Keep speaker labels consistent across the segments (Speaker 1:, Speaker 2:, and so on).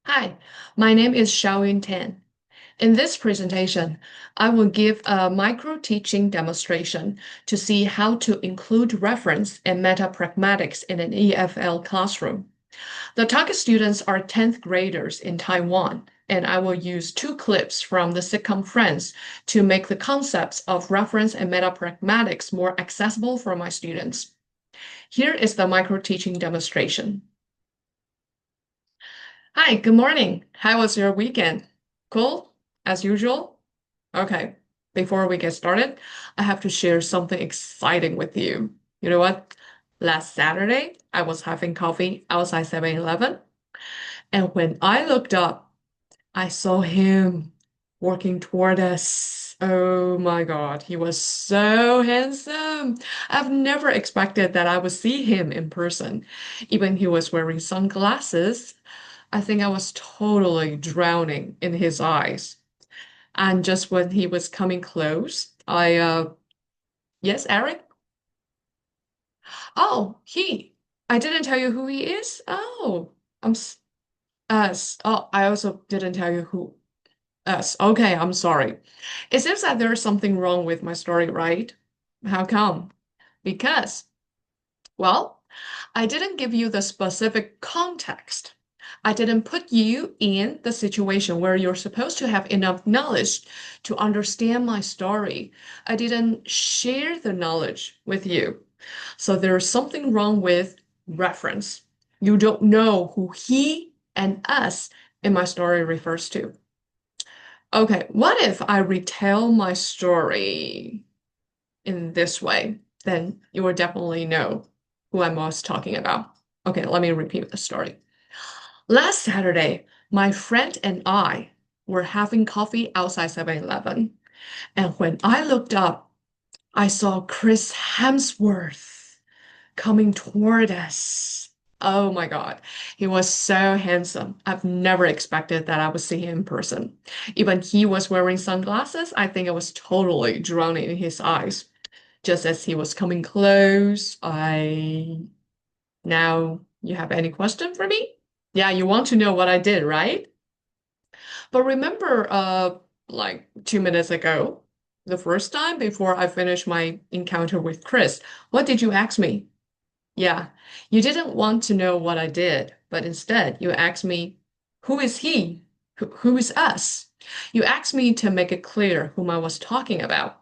Speaker 1: Hi, my name is Xiaoyun Tan. In this presentation, I will give a micro-teaching demonstration to see how to include reference and meta-pragmatics in an EFL classroom. The target students are 10th graders in Taiwan, and I will use two clips from the sitcom Friends to make the concepts of reference and meta-pragmatics more accessible for my students. Here is the micro-teaching demonstration. Hi, good morning. How was your weekend? Cool, as usual? Okay, before we get started, I have to share something exciting with you. You know what? Last Saturday, I was having coffee outside 7-Eleven, and when I looked up, I saw him walking toward us. Oh my God, he was so handsome. I've never expected that I would see him in person. Even he was wearing sunglasses. I think I was totally drowning in his eyes. And just when he was coming close, yes, Eric? Oh, I didn't tell you who he is. Oh, I'm, oh, I also didn't tell you who us. Okay, I'm sorry. It seems that there's something wrong with my story, right? How come? Because, well, I didn't give you the specific context. I didn't put you in the situation where you're supposed to have enough knowledge to understand my story. I didn't share the knowledge with you. So there's something wrong with reference. You don't know who he and us in my story refers to. Okay, what if I retell my story in this way? Then you will definitely know who I was talking about. Okay, let me repeat the story. Last Saturday, my friend and I were having coffee outside 7-Eleven, and when I looked up, I saw Chris Hemsworth coming toward us. Oh my God, he was so handsome. I've never expected that I would see him in person. Even he was wearing sunglasses. I think I was totally drowning in his eyes. Just as he was coming close, now you have any question for me? Yeah, you want to know what I did, right? But remember, like 2 minutes ago, the first time before I finished my encounter with Chris, what did you ask me? Yeah, you didn't want to know what I did, but instead you asked me, who is he? Who is us? You asked me to make it clear whom I was talking about.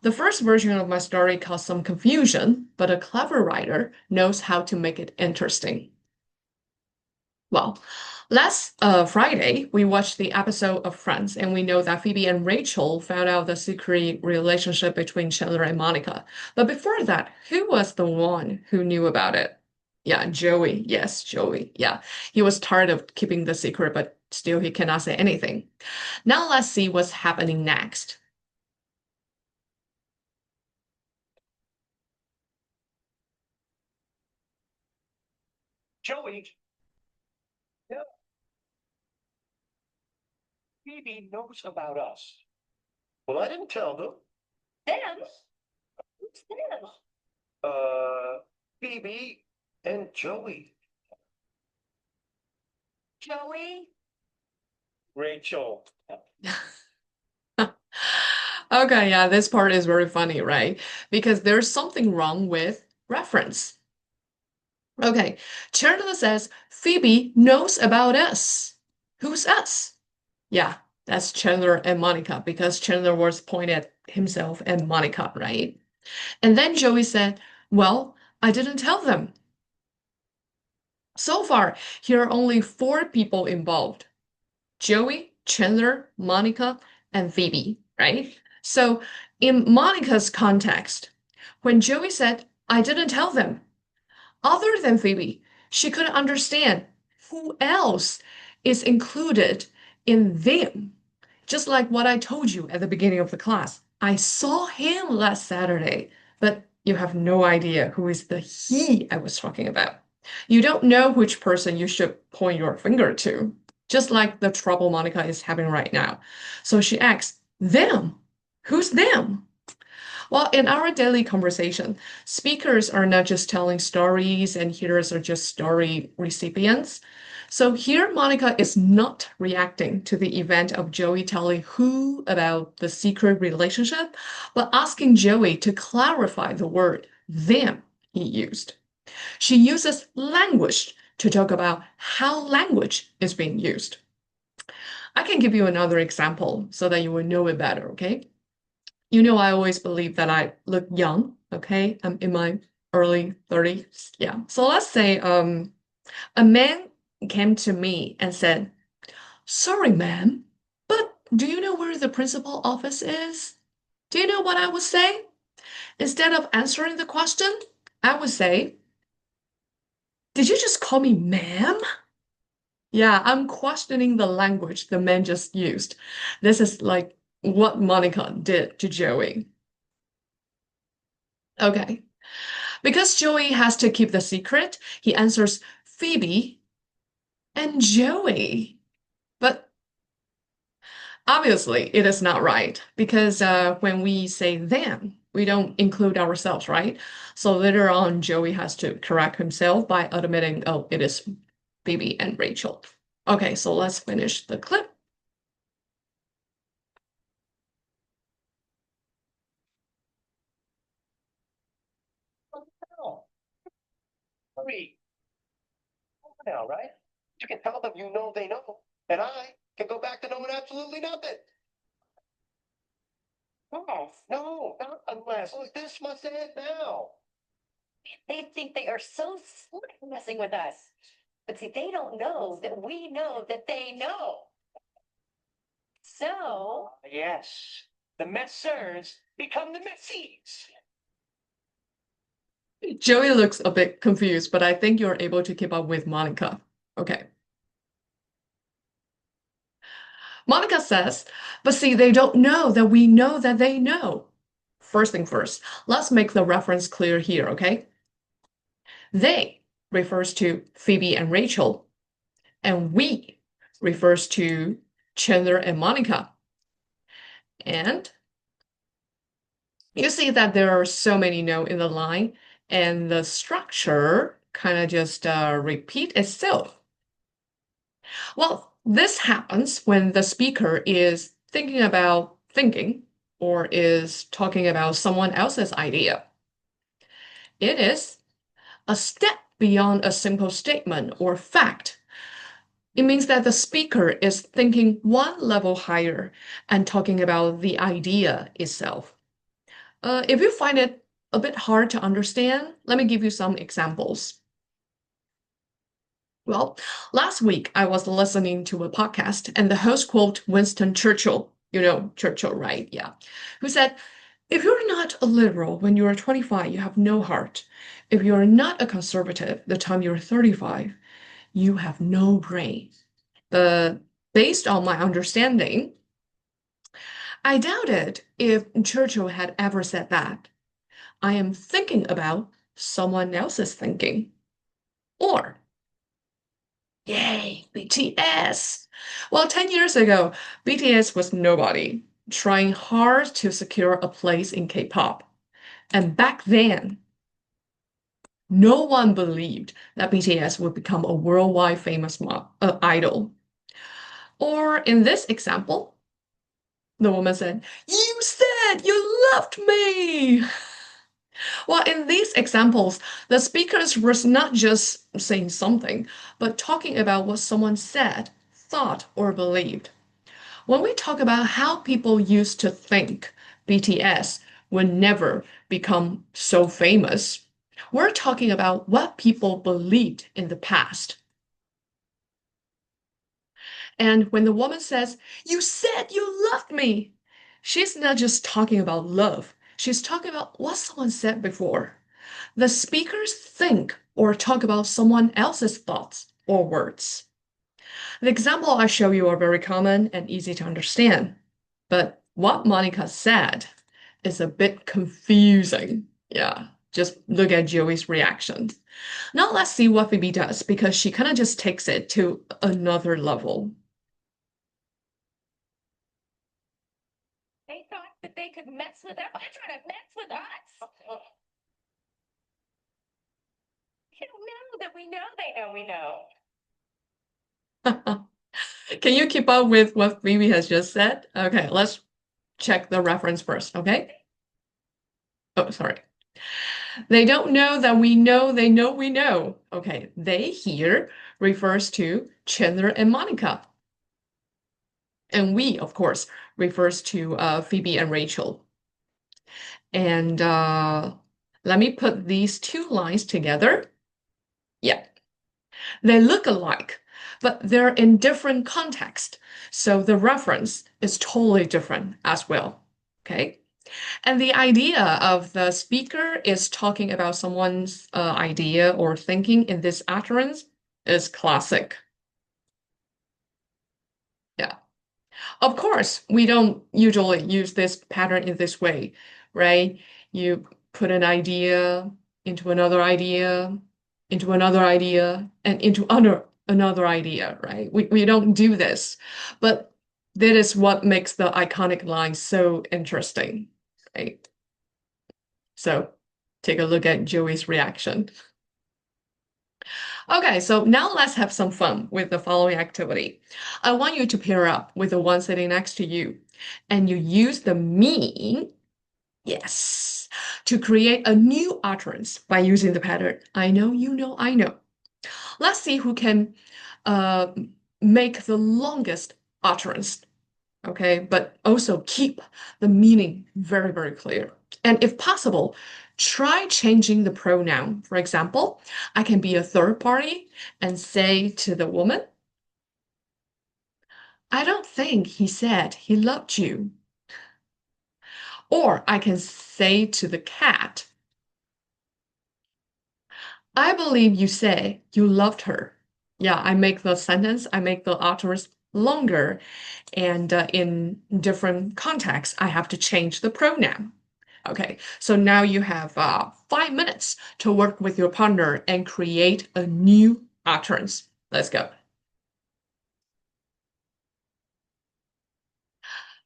Speaker 1: The first version of my story caused some confusion, but a clever writer knows how to make it interesting. Well, last Friday, we watched the episode of Friends, and we know that Phoebe and Rachel found out the secret relationship between Chandler and Monica. But before that, who was the one who knew about it? Yeah, Joey. Yes, Joey. Yeah, he was tired of keeping the secret, but still he cannot say anything. Now let's see what's happening next.
Speaker 2: Joey, yeah, Phoebe knows about us. Well, I didn't tell them. Them? Who's them? Uh, Phoebe and Joey. Joey? Rachel.
Speaker 1: Okay, yeah, this part is very funny, right? Because there's something wrong with reference. Okay, Chandler says Phoebe knows about us. Who's us? Yeah, that's Chandler and Monica because Chandler was pointed at himself and Monica, right? And then Joey said, well, I didn't tell them. So far, here are only four people involved. Joey, Chandler, Monica, and Phoebe, right? So in Monica's context, when Joey said, I didn't tell them, other than Phoebe, she couldn't understand who else is included in them. Just like what I told you at the beginning of the class. I saw him last Saturday, but you have no idea who is the he I was talking about. You don't know which person you should point your finger to, just like the trouble Monica is having right now. So she asks, them? Who's them? Well, in our daily conversation, speakers are not just telling stories and hearers are just story recipients. So here, Monica is not reacting to the event of Joey telling who about the secret relationship, but asking Joey to clarify the word them he used. She uses language to talk about how language is being used. I can give you another example so that you will know it better, okay? You know, I always believe that I look young, okay? I'm in my early 30s. Yeah. So let's say a man came to me and said, "Sorry, ma'am, but do you know where the principal office is?" Do you know what I would say? Instead of answering the question, I would say, "Did you just call me ma'am?" Yeah, I'm questioning the language the man just used. This is like what Monica did to Joey. Okay. Because Joey has to keep the secret, he answers Phoebe and Joey. But obviously, it is not right because when we say them, we don't include ourselves, right? So later on, Joey has to correct himself by admitting, oh, it is Phoebe and Rachel. Okay, so let's finish the clip.
Speaker 2: No, hurry now, right? You can tell them you know they know, and I can go back to knowing absolutely nothing. No, no, not unless. Look, this must end now. They think they are so slick messing with us. But see, they don't know that we know that they know. So, yes, the messers become the messies.
Speaker 1: Joey looks a bit confused, but I think you're able to keep up with Monica. Okay. Monica says, but see, they don't know that we know that they know. First thing first, let's make the reference clear here, okay? They refers to Phoebe and Rachel, and we refers to Chandler and Monica. And you see that there are so many no in the line, and the structure kind of just repeat itself. Well, this happens when the speaker is thinking about thinking or is talking about someone else's idea. It is a step beyond a simple statement or fact. It means that the speaker is thinking one level higher and talking about the idea itself. If you find it a bit hard to understand, let me give you some examples. Well, last week I was listening to a podcast and the host quote Winston Churchill, you know Churchill, right? Yeah, who said, "If you're not a liberal when you are 25, you have no heart. If you're not a conservative the time you're 35, you have no brain." But based on my understanding, I doubted if Churchill had ever said that. I am thinking about someone else's thinking. Or yay, BTS. Well, 10 years ago, BTS was nobody, trying hard to secure a place in K-pop. And back then, no one believed that BTS would become a worldwide famous idol. Or in this example, the woman said, "You said you loved me." Well, in these examples, the speakers was not just saying something, but talking about what someone said, thought, or believed. When we talk about how people used to think BTS would never become so famous, we're talking about what people believed in the past. And when the woman says, "You said you loved me," she's not just talking about love. She's talking about what someone said before. The speakers think or talk about someone else's thoughts or words. The example I show you are very common and easy to understand, but what Monica said is a bit confusing. Yeah, just look at Joey's reaction. Now let's see what Phoebe does because she kind of just takes it to another level.
Speaker 2: They thought that they could mess with us. I'm trying to mess with us. You don't know that we know they know we know.
Speaker 1: Can you keep up with what Phoebe has just said? Okay, let's check the reference first, okay? Oh, sorry. They don't know that we know they know we know. Okay, they here refers to Chandler and Monica. And we, of course, refers to Phoebe and Rachel. And let me put these two lines together. Yeah, they look alike, but they're in different context. So the reference is totally different as well. Okay. And the idea of the speaker is talking about someone's idea or thinking in this utterance is classic. Yeah. Of course, we don't usually use this pattern in this way, right? You put an idea into another idea, into another idea, and into another idea, right? We don't do this, but that is what makes the iconic line so interesting, right? So take a look at Joey's reaction. Okay, so now let's have some fun with the following activity. I want you to pair up with the one sitting next to you, and you use the me, yes, to create a new utterance by using the pattern. I know, you know, I know. Let's see who can uh, make the longest utterance, okay, but also keep the meaning very, very clear. And if possible, try changing the pronoun. For example, I can be a third party and say to the woman, I don't think he said he loved you. Or I can say to the cat, I believe you say you loved her. Yeah, I make the sentence, I make the utterance longer, and in different contexts, I have to change the pronoun. Okay, so now you have 5 minutes to work with your partner and create a new utterance. Let's go.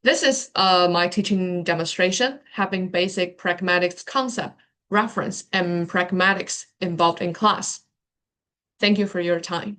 Speaker 1: This is my teaching demonstration, having basic pragmatics concept, reference, and pragmatics involved in class. Thank you for your time.